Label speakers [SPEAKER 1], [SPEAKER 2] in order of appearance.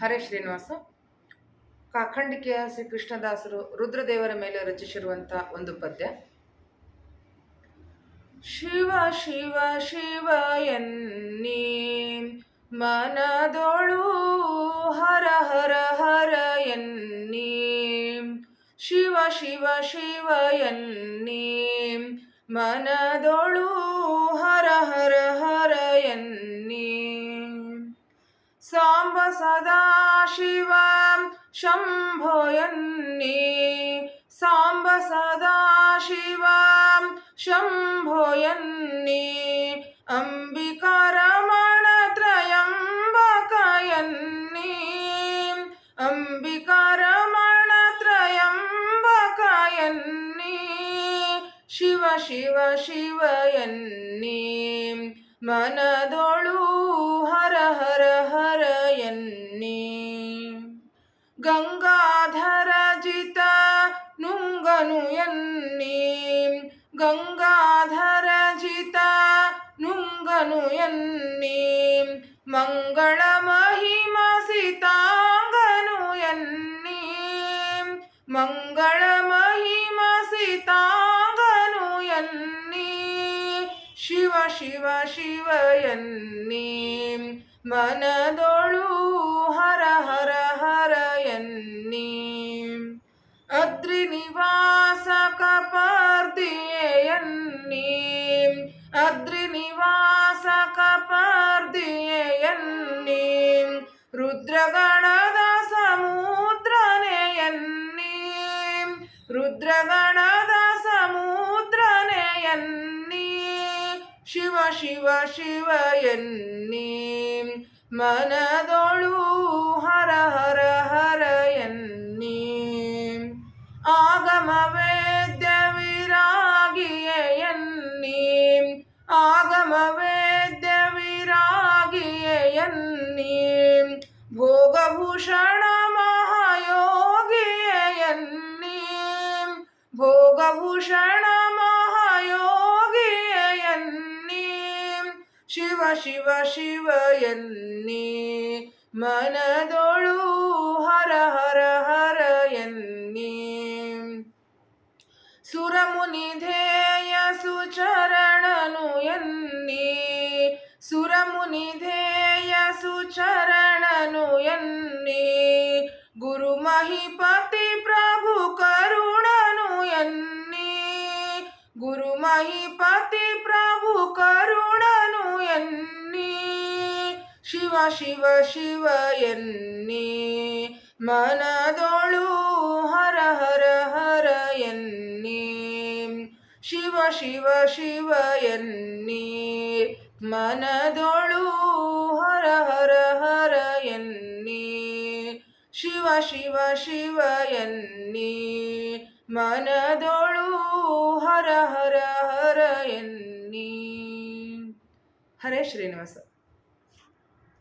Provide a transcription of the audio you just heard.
[SPEAKER 1] ಹರೇ ಶ್ರೀನಿವಾಸ. ಕಾಖಂಡಿಕೆಯ ಶ್ರೀ ಕೃಷ್ಣದಾಸರು ರುದ್ರದೇವರ ಮೇಲೆ ರಚಿಸಿರುವಂಥ ಒಂದು ಪದ್ಯ. ಶಿವ ಶಿವ ಶಿವ ಎನ್ನಿ ಮನದೊಳು ಹರ ಹರ ಹರ ಎನ್ನಿ, ಶಿವ ಶಿವ ಶಿವ ಎನ್ನಿ ಮನದೊಳು ಹರ ಹರ ಹರ ಎನ್ನಿ, ಸಾಂಬ ಸದಾ ಶಿವ ಶಂಭೋ ಎನ್ನಿ, ಸಾಂಬ ಸದಾ ಶಿವ ಶಂಭೋ ಎನ್ನಿ, ಅಂಬಿಕಾ ರಮಣ ತ್ರಯಂಬಕ ಎನ್ನಿ, ಅಂಬಿಕಾ ರಮಣ ತ್ರಯಂಬಕ ಎನ್ನಿ, ಶಿವ ಶಿವ ಶಿವ ಎನ್ನಿ ಮನದೊಳು ಹರ ಹರ ಹರ ಎನ್ನಿ, ಗಂಗಾಧರ ಜಿತ ನುಂಗನು ಎನ್ನಿ, ಗಂಗಾಧರ ಜಿತ ನುಂಗನು ಎನ್ನಿ, ಮಂಗಳ ಮಹಿಮ ಸಿತಾಂಗನು ಎನ್ನಿ, ಮಂಗಳ ಮಹಿಮ ಸಿತಾಂಗನು ಎನ್ನಿ, ಶಿವ ಶಿವ ಶಿವ ಎನ್ನಿ ಮನದೊಳು ಹರ ಹರ ಹರ ಎನ್ನಿ, ಅದ್ರಿ ನಿವಾಸ ಕಪರ್ದಿಯೇ ಎನ್ನಿ, ಅದ್ರಿ ನಿವಾಸ ಕಪರ್ದಿಯೇ ಎನ್ನಿ, ರುದ್ರಗಣದ ಸಮುದ್ರನೇ ಎನ್ನಿ, ರುದ್ರಗಣದ ಸಮುದ್ರನೇ ಎನ್ನಿ, ಶಿವ ಶಿವ ಶಿವ ಎನ್ನಿ ಮನದೊಳು ಹರ ಹರ ಹರ ಎನ್ನಿ, ಆಗಮ ವೇದ್ಯ ವಿರಾಗಿಯೇ ಎನ್ನಿ, ಆಗಮ ವೇದ್ಯ ವಿರಾಗಿಯೇ ಎನ್ನಿ, ಭೋಗಭೂಷಣ ಮಹಾಯೋಗಿಯೇ ಎನ್ನಿ, ಭೋಗಭೂಷಣ ಮಹಾಯೋಗಿಯೇ ಎನ್ನಿ, ಶಿವ ಶಿವ ಶಿವ ಎನ್ನಿ ಮನದೊಳು ಹರ ಹರ ಹರ ಎನ್ನಿ, ಸುರಮುನಿ ಧ್ಯೇಯ ಸುಚರಣನು ಎನ್ನಿ, ಸುರಮುನಿ ಧ್ಯೇಯ ಸುಚರಣನು ಎನ್ನಿ, ಗುರು ಮಹಿಪತಿ ಪ್ರಭು ಕರುಣನು ಎನ್ನಿ, ಗುರು ಮಹಿಪತಿ ಪ್ರಭು ಕರುಣನು ಎನ್ನಿ, ಶಿವ ಶಿವ ಶಿವ ಎನ್ನಿ ಮನದೊಳು ಹರ ಹರ ಹರ ಎನ್ನಿ, ಶಿವ ಶಿವ ಶಿವ ಎನ್ನಿ ಮನದೊಳು ಹರ ಹರ ಹರ ಎನ್ನಿ, ಶಿವ ಶಿವ ಶಿವ ಎನ್ನಿ ಮನದೊಳು ಹರ ಹರ ಹರ ಎನ್ನಿ. ಹರೇ ಶ್ರೀನಿವಾಸ.